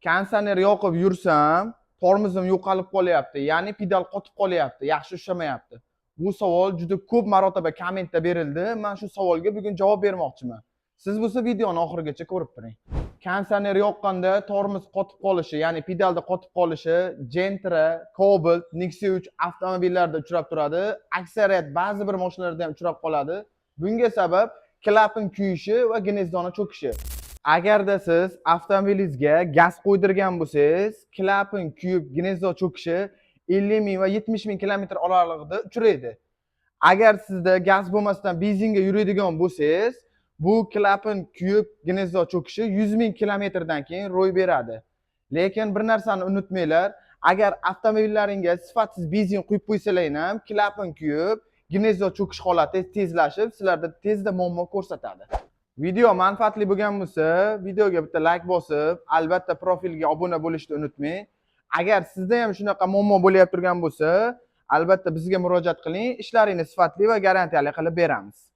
Konditsioner yoqib yursam, tormozim yo'qolib qolyapti, ya'ni pedal qotib qolyapti, yaxshi ushlamayapti. Bu savol juda ko'p marotaba kommentda berildi. Men shu savolga bugun javob bermoqchiman. Siz bo'lsa videoni oxirigacha ko'rib turing. Konditsioner yoqqanda tormoz qotib qolishi, ya'ni pedalda qotib qolishi Gentra, Cobalt, Nexia 3 avtomobillarida uchrab turadi. Aksariyat ba'zi bir mashinalarda ham uchrab qoladi. Bunga sabab klapan kuyishi va gnezdoni cho'kishi. Agarda siz avtomobilingizga gaz qo'ydirgan bo'lsangiz, klapan kuyib, gnezdo cho'kishi 50 ming va 70 ming kilometr oralig'ida uchraydi. Agar sizda gaz bo'lmasdan benzinga yuradigan bo'lsangiz, bu klapan kuyib, gnezdo cho'kishi 100 ming kilometrdan keyin ro'y beradi. Lekin bir narsani unutmanglar, agar avtomobillaringizga sifatsiz benzin quyib qo'ysalaring ham, klapan kuyib, gnezdo cho'kish holati tezlashib, sizlarda tezda muammo ko'rsatadi. Video manfaatli bo'lgan bo'lsa, videoga bitta like bosib, albatta profilga obuna bo'lishni unutmang. Agar sizda ham shunaqa muammo bo'layotib turgan bo'lsa, albatta bizga murojaat qiling, ishlaringizni sifatli va garantiyali qilib beramiz.